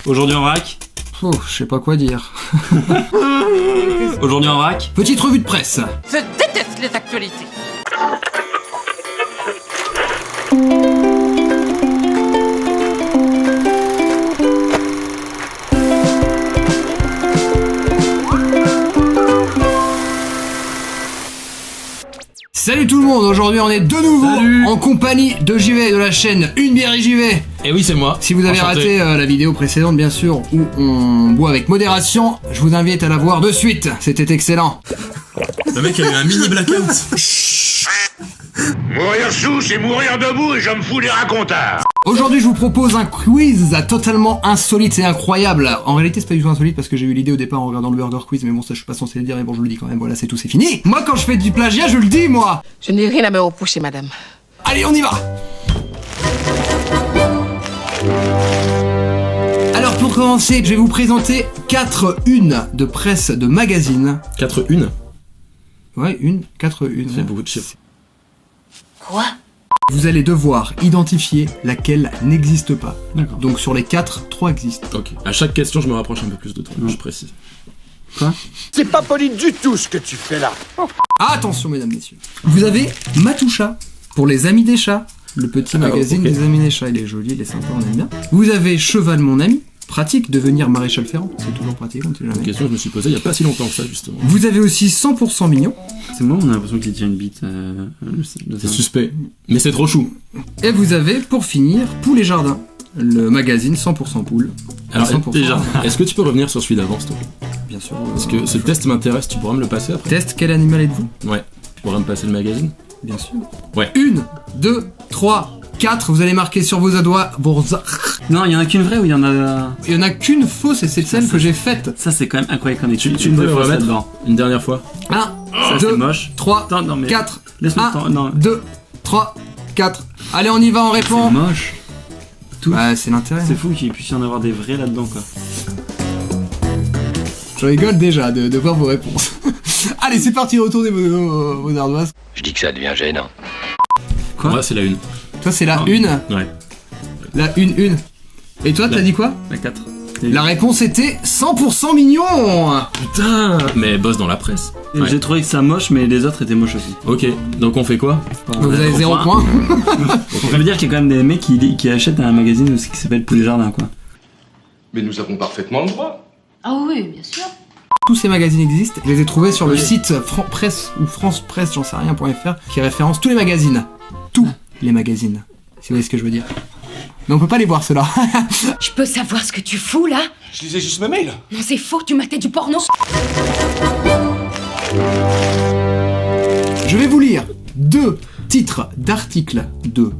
Aujourd'hui en vrac. Oh, je sais pas quoi dire. Aujourd'hui en vrac. Petite revue de presse. Je déteste les actualités. Salut tout le monde, aujourd'hui on est de nouveau en compagnie de JV de la chaîne Une bière et JV. Et oui, c'est moi. Si vous avez raté la vidéo précédente, bien sûr, où on boit avec modération, je vous invite à la voir de suite, c'était excellent. Le mec a eu un mini blackout. Mourir sous, c'est mourir debout et je me fous des racontars. Aujourd'hui, je vous propose un quiz totalement insolite et incroyable. En réalité, c'est pas du tout insolite parce que j'ai eu l'idée au départ en regardant le Burger Quiz, mais bon, ça je suis pas censé le dire, mais bon, je le dis quand même, voilà, c'est tout, c'est fini. Moi, quand je fais du plagiat, je le dis, moi. Je n'ai rien à me reprocher, madame. Allez, on y va. Alors, pour commencer, je vais vous présenter 4 unes de presse de magazine. 4 une. Ouais, 4 unes. C'est beaucoup de chiffres. Quoi? Vous allez devoir identifier laquelle n'existe pas. D'accord. Donc sur les 4, 3 existent. Ok. À chaque question, je me rapproche un peu plus de toi. Je précise. Quoi? C'est pas poli du tout ce que tu fais là. Attention mesdames, messieurs. Vous avez Matoucha, pour les amis des chats. Le petit magazine des amis des chats. Il est joli, il est sympa, on aime bien. Vous avez Cheval mon ami. Pratique, devenir maréchal ferrant. C'est toujours pratique, on ne sait Une jamais. question que je me suis posée il y a pas si longtemps que ça, justement. Vous avez aussi 100% mignon. C'est moi, on a l'impression qu'il tient une bite. C'est suspect. Mais c'est trop chou. Et vous avez, pour finir, Poules et Jardins. Le magazine 100% poule. Alors, 100%. déjà, est-ce que tu peux revenir sur celui d'avant, s'il te plaît? Bien sûr. Parce que ce test m'intéresse, tu pourras me le passer après? Test, quel animal êtes-vous? Ouais. Tu pourras me passer le magazine? Bien sûr. Ouais. 1, 2, 3, 4. Vous allez marquer sur vos doigts. Non, il y en a qu'une vraie ou il y en a. Il y en a qu'une fausse et c'est celle que j'ai faite. Ça, c'est quand même incroyable qu'on ait Tu une peux le vraie fausse remettre là-dedans. une dernière fois? 1, Ça, c'est 2, moche. 3, Attends, non, mais 4. laisse-moi le temps. Non, 2, 3, 4. Allez, on y va, on c'est répond. moche. Bah, c'est l'intérêt. C'est fou qu'il puisse y en avoir des vrais là-dedans, quoi. Je rigole déjà de voir vos réponses. Allez, c'est parti, retournez vos ardoises. Je dis que ça devient gênant. Quoi? Ouais, c'est la une. Toi, c'est la Ah. 1. Ouais. La 1. Et toi, t'as dit quoi? La 4. La réponse était 100% mignon. Putain! Mais bosse dans la presse. Ouais. J'ai trouvé que ça moche, mais les autres étaient moches aussi. Ok, donc on fait quoi? Donc vous avez 0 points. Ça veut dire qu'il y a quand même des mecs qui achètent un magazine aussi qui s'appelle Poules et Jardins, quoi. Mais nous avons parfaitement le droit. Ah oui, bien sûr. Tous ces magazines existent. Je les ai trouvés sur le site Presse ou France Presse, j'en sais rien.fr, qui référence tous les magazines. Tous les magazines. Si vous voyez ce que je veux dire. Mais on peut pas les voir ceux-là. Je peux savoir ce que tu fous là? Je lisais juste mes mails. Non, c'est faux, tu matais du porno. Je vais vous lire 2 titres d'articles de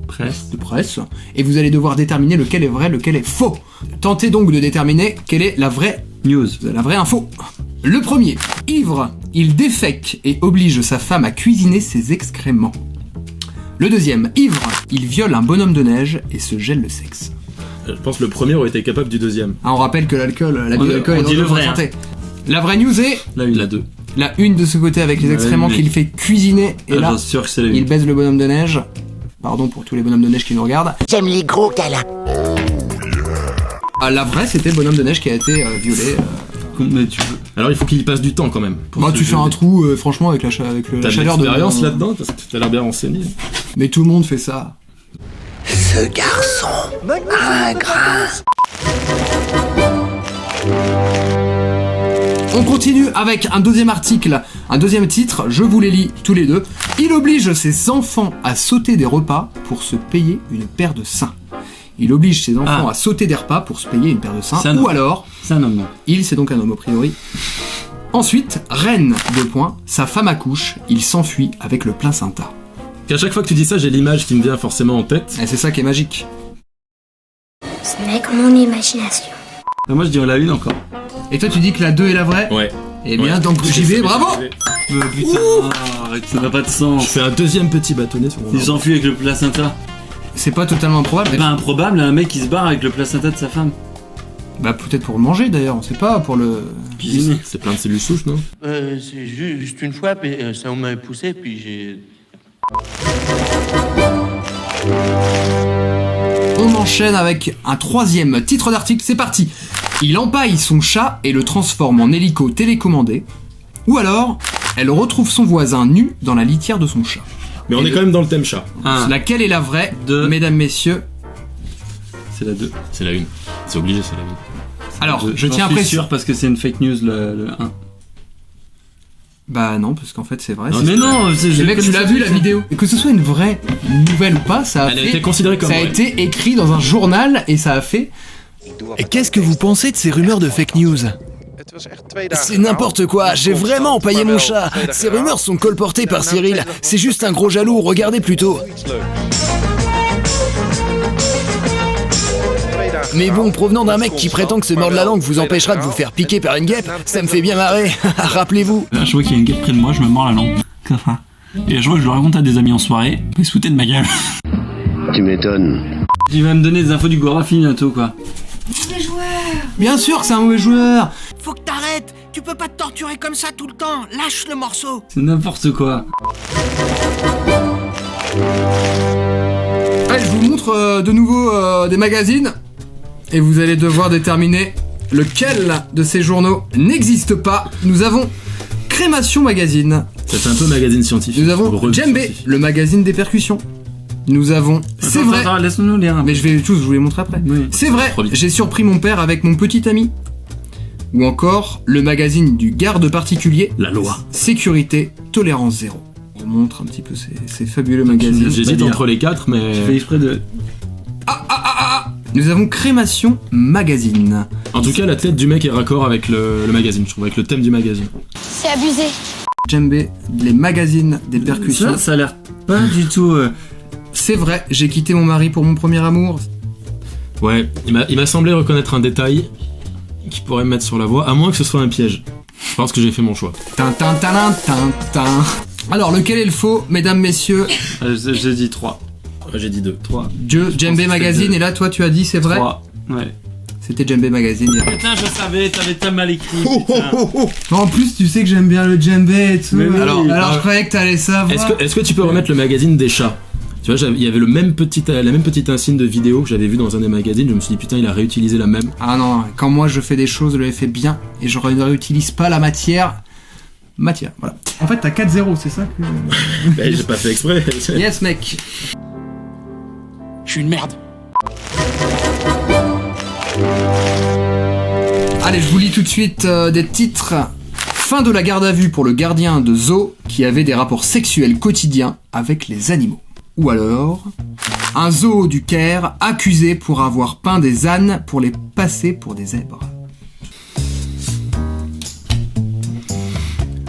presse et vous allez devoir déterminer lequel est vrai, lequel est faux. Tentez donc de déterminer quelle est la vraie News. la vraie info. Le premier, ivre, il défèque et oblige sa femme à cuisiner ses excréments. Le deuxième, ivre, il viole un bonhomme de neige et se gèle le sexe. Je pense que le premier aurait été capable du deuxième. Ah, on rappelle que l'alcool, l'abus d'alcool on est dit le dangereux pour vrai, la santé. La vraie news est La une. La 2. la 1 de ce côté avec les Ouais, excréments mais- qu'il fait cuisiner et là, J'en suis sûr que c'est la il une. baise le bonhomme de neige. Pardon pour tous les bonhommes de neige qui nous regardent. J'aime les gros câlins. Ah, la vraie, c'était le bonhomme de neige qui a été violé. Mais tu veux. Alors il faut qu'il y passe du temps quand même. Bah, tu fais un trou, franchement, avec la T'as de chaleur de l'expérience là-dedans? T'as l'air bien renseigné. Mais tout le monde fait ça. Ce garçon a un grain. On continue avec un deuxième article, un deuxième titre, je vous les lis tous les deux. Il oblige ses enfants à sauter des repas pour se payer une paire de seins. Il oblige ses enfants à sauter des repas pour se payer une paire de seins. C'est un Ou homme. alors, C'est un homme, non. c'est donc un homme a priori. Ensuite, reine, 2 points, sa femme accouche, il s'enfuit avec le placenta. Qu'à chaque fois que tu dis ça, j'ai l'image qui me vient forcément en tête. Et c'est ça qui est magique. Ce n'est que mon imagination. Ah, moi, je dirais la une encore. Et toi tu dis que la 2 est la vraie? Ouais. Eh bien Ouais. donc j'y vais, bravo! Putain, arrête, ça n'a pas de Je sens. fais un deuxième petit bâtonnet sur mon Il arbre. s'enfuit avec le placenta. C'est pas totalement improbable. C'est pas improbable, un mec qui se barre avec le placenta de sa femme. Bah peut-être pour le manger d'ailleurs, on sait pas, pour le... Cuisiner. C'est plein de cellules souches, non? C'est juste une fois, puis ça m'a poussé, puis j'ai... On enchaîne avec un troisième titre d'article, c'est parti. Il empaille son chat et le transforme en hélico télécommandé. Ou alors, elle retrouve son voisin nu dans la litière de son chat. Mais on est quand même dans le thème chat. Laquelle est la vraie, Deux. mesdames, messieurs? C'est la 2. C'est la 1. C'est obligé, c'est la 1. Alors, je J'en tiens à suis préciser. sûr parce que c'est une fake news le 1. Bah non, parce qu'en fait c'est vrai. Non, c'est- Mais non, c'est Le mec, tu l'as vu la vidéo. Et que ce soit une vraie nouvelle ou pas, ça a Elle a fait- été considérée comme ça a vraie. été écrit dans un journal et ça a fait. Et qu'est-ce que vous pensez de ces rumeurs de fake news? C'est n'importe quoi, j'ai vraiment empaillé mon chat. Ces rumeurs sont colportées par Cyril, c'est juste un gros jaloux, regardez plutôt. Mais bon, provenant d'un mec qui prétend que se mordre la langue vous empêchera de vous faire piquer par une guêpe, ça me fait bien marrer, rappelez-vous. Là, je vois qu'il y a une guêpe près de moi, je me mords la langue. Comme ça. Et je vois que je le raconte à des amis en soirée, ils se foutaient de ma gueule. Tu m'étonnes. Tu vas me donner des infos du Gorafi bientôt, quoi. Bien sûr que c'est un mauvais joueur. Faut que t'arrêtes, tu peux pas te torturer comme ça tout le temps, lâche le morceau. C'est n'importe quoi. Allez, je vous montre de nouveau des magazines et vous allez devoir déterminer lequel de ces journaux n'existe pas. Nous avons Crémation Magazine. Ça fait un peu magazine scientifique. Nous avons Revue Djembé, scientifique. le magazine des percussions. Nous avons C'est Attends, vrai. attends, laisse-nous lire un peu. Mais je vais tous vous les montrer après. Oui. C'est vrai, Trop vite. j'ai surpris mon père avec mon petit ami. Ou encore le magazine du garde particulier. La loi. Sécurité, tolérance zéro. On vous montre un petit peu ces fabuleux magazines. J'hésite dire. entre les 4, mais. J'ai fait exprès de. Nous avons Crémation Magazine. En tout cas, la tête du mec est raccord avec le magazine, je trouve, avec le thème du magazine. C'est abusé. Djembé, les magazines des percussions. Ça a l'air pas du tout. C'est vrai, j'ai quitté mon mari pour mon premier amour. Ouais, il m'a semblé reconnaître un détail qui pourrait me mettre sur la voie, à moins que ce soit un piège. Je pense que j'ai fait mon choix. Tintin, tintin, tintin. Alors, lequel est le faux, mesdames, messieurs? J'ai dit 3. J'ai dit 2. 3. Djembé que Magazine, c'était et là, toi, tu as dit c'est vrai? 3. Ouais. C'était Djembé Magazine. Putain, je savais, t'avais mal écrit. En plus, tu sais que j'aime bien le djembé et tout. Mais oui. Alors, je croyais que t'allais savoir. Est-ce que tu peux remettre le magazine des chats? Tu vois, il y avait la même petite insigne de vidéo que j'avais vu dans un des magazines, je me suis dit putain, il a réutilisé la même. Ah non, quand moi je fais des choses, je les fais bien et je ne réutilise pas la matière. Voilà. En fait, t'as 4-0, c'est ça que. J'ai pas fait exprès. Yes, mec. Je suis une merde. Allez, je vous lis tout de suite des titres. Fin de la garde à vue pour le gardien de zoo qui avait des rapports sexuels quotidiens avec les animaux. Ou alors, un zoo du Caire accusé pour avoir peint des ânes pour les passer pour des zèbres.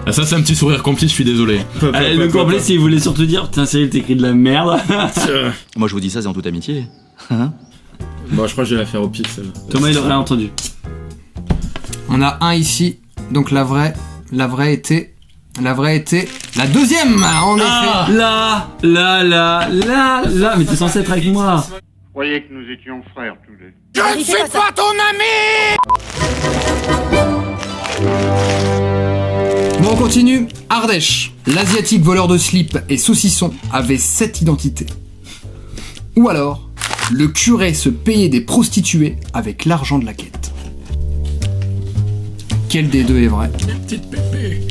Ah, ça, c'est un petit sourire complice, je suis désolé. Allez, le complet, s'il voulait surtout dire, putain, Cyril, t'écris de la merde. Moi, je vous dis ça, c'est en toute amitié. Bon, je crois que je vais la faire au pif, celle-là. Thomas, il aurait entendu. On a un ici, donc la vraie était la deuxième, en effet. Là, mais t'es censé être avec moi. Je croyais que nous étions frères tous les deux. Je ne suis pas ton ami. Bon, on continue. Ardèche. L'asiatique voleur de slip et saucisson avait 7 identités. Ou alors, le curé se payait des prostituées avec l'argent de la quête. Quel des deux est vrai? Petite pépé.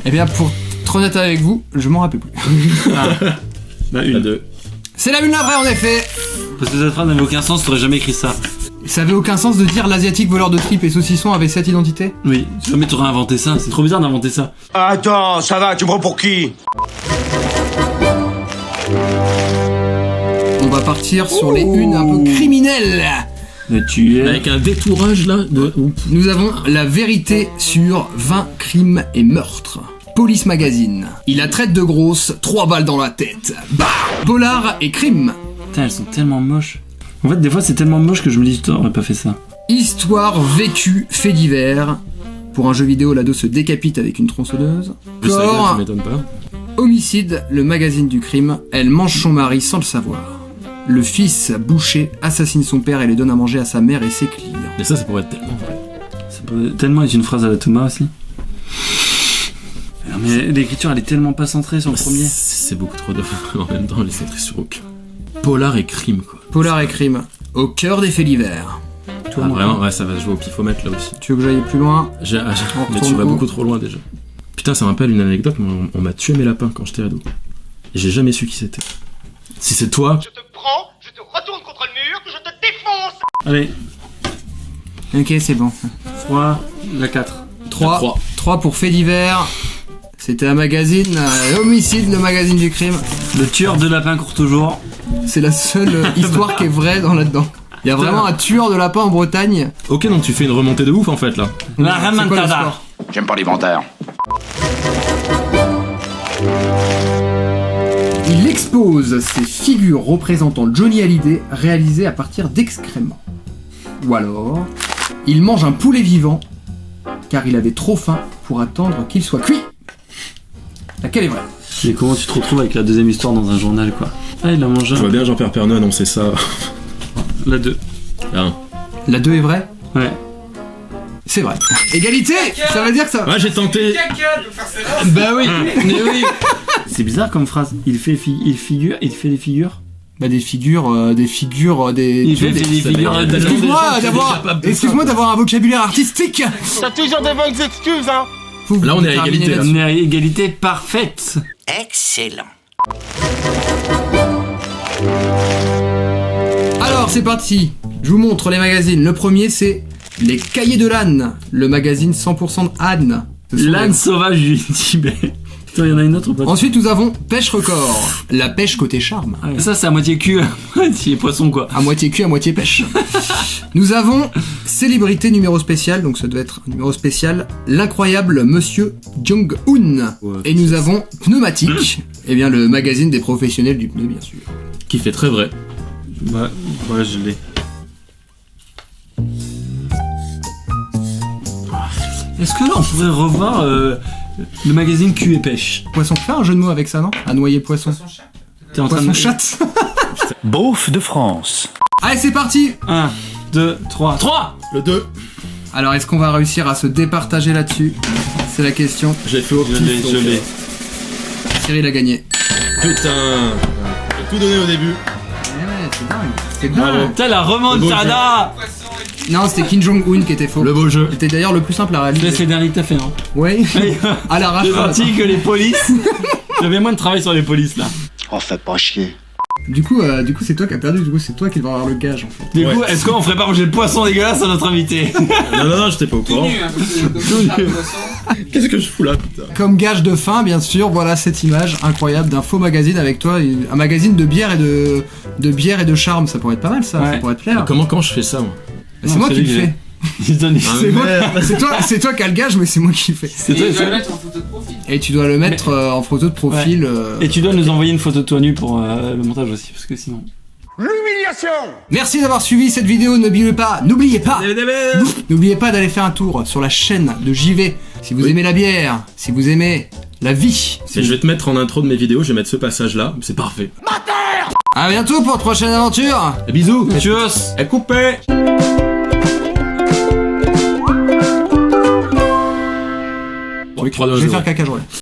Eh bien, pour être honnête avec vous, je m'en rappelle plus. Bah, La une. 2. C'est la une la vraie, en effet. Parce que cette phrase n'avait aucun sens, t'aurais jamais écrit ça. Ça avait aucun sens de dire l'asiatique voleur de slip et saucisson avait 7 identités? Oui, jamais t'aurais inventé ça. C'est trop bizarre d'inventer ça. Attends, ça va, tu me prends pour qui? On va partir sur les unes un peu criminelles. Mais tu es. Avec un détourage là de. Nous avons la vérité sur 20 crimes et meurtres. Police Magazine. Il la traite de grosse, 3 balles dans la tête. Bah, polar et crime. Putain, elles sont tellement moches. En fait, des fois, c'est tellement moche que je me dis, t'aurais pas fait ça. Histoire vécue, fait divers. Pour un jeu vidéo, l'ado se décapite avec une tronçonneuse. Je sais, ça Corps, m'étonne pas. homicide, le magazine du crime. Elle mange son mari sans le savoir. Le fils bouché assassine son père et les donne à manger à sa mère et ses clients. Mais ça pourrait être tellement vrai. Ça peut tellement être une phrase à la Thomas aussi. Non, mais l'écriture, elle est tellement pas centrée sur le premier. C'est beaucoup trop de en même temps, elle est centrée sur aucun. polar et crime, quoi. Polar et crime, au cœur des faits divers. Ah, vraiment, ouais, ça va se jouer au pifomètre là aussi. Tu veux que j'aille plus loin? Mais tu vas beaucoup trop loin déjà. Putain, ça me rappelle une anecdote, on m'a tué mes lapins quand j'étais ado. Et j'ai jamais su qui c'était. Si c'est toi... Je te prends, je te retourne contre le mur, je te défonce. Allez, Ok, c'est bon. 3, la 4. 3 pour faits divers. C'était un magazine, Homicide, le magazine du crime. Le tueur de lapin court toujours. C'est la seule histoire qui est vraie là-dedans. Il y a vraiment un tueur de lapin en Bretagne. Ok, donc tu fais une remontée de ouf en fait là. La C'est quoi le remontada. score? J'aime pas les mentards. Il expose ses figures représentant Johnny Hallyday réalisées à partir d'excréments. Ou alors, il mange un poulet vivant car il avait trop faim pour attendre qu'il soit cuit. Laquelle est vraie? Mais comment tu te retrouves avec la deuxième histoire dans un journal, quoi? Ah, il a mangé. Je vois bien Jean-Pierre Pernaut annoncer ça. La 2. Ah. La 2 est vraie? Ouais. C'est vrai. Égalité! Ça veut dire que ça... Ouais, j'ai tenté. Bah oui, mais oui. C'est bizarre comme phrase. Il fait des figures. Bah des figures, des... Il fait des figures. Excuse-moi d'avoir un vocabulaire artistique. T'as toujours des bonnes excuses, hein. Là, on est à égalité. On est à égalité parfaite. Excellent. Alors c'est parti, je vous montre les magazines. Le premier c'est Les Cahiers de l'âne, le magazine 100% de Anne. L'âne sauvage du Tibet. Putain, il y en a une autre ou pas? Ensuite nous avons Pêche Record, la pêche côté charme. Ah ouais. Ça c'est à moitié cul, à moitié poisson quoi. À moitié cul, à moitié pêche. Nous avons Célébrité numéro spécial, donc ça doit être un numéro spécial, l'incroyable Monsieur Jong-un. Ouais, et nous avons Pneumatique, et bien le magazine des professionnels du pneu bien sûr. Qui fait très vrai. Ouais, je l'ai. Est-ce que là on pourrait revoir le magazine Cul et Pêche? Poisson, fais un jeu de mots avec ça, non? À noyer poisson. T'es en train Poisson de... chatte. Beauf de France. Allez c'est parti. 1, 2, 3. 3. Le 2. Alors est-ce qu'on va réussir à se départager là-dessus? C'est la question. J'ai fait au pif, Je l'ai. Cyril a gagné. Putain. J'ai tout donné au début. C'est dingue. C'est dingue. Putain, la remontada. Non, c'était Kim Jong-un qui était faux. Le beau jeu. C'était d'ailleurs le plus simple à réaliser. C'est le dernier que t'as fait, non? Ouais. À l'arrache. J'ai senti que les polices. J'avais moins de travail sur les polices là. Oh, fais pas chier. Du coup, c'est toi qui as perdu. Du coup, c'est toi qui vas avoir le gage en fait. Du coup, est-ce qu'on ferait pas manger le poisson dégueulasse à notre invité? Non, j'étais pas au courant. Qu'est-ce que je fous là, putain? Comme gage de fin, bien sûr, voilà cette image incroyable d'un faux magazine avec toi, un magazine de bière et de charme. Ça pourrait être pas mal, ça. Ouais. Ça pourrait te plaire. Comment je fais ça, moi? C'est moi qui le fais. C'est toi qui as le gage, mais c'est moi qui le fais. C'est toi, tu dois le mettre en photo de profil. Et tu dois le mettre en photo de profil. Et tu dois nous envoyer une photo de toi nu pour le montage aussi, parce que sinon. L'humiliation. Merci d'avoir suivi cette vidéo. N'oubliez pas d'aller faire un tour sur la chaîne de JV. Si vous aimez la bière, si vous aimez la vie. Je vais te mettre en intro de mes vidéos, je vais mettre ce passage là, c'est parfait. À bientôt pour de prochaine aventure. Et bisous. Tchuss. Et coupé. Je vais faire caca, je reviens.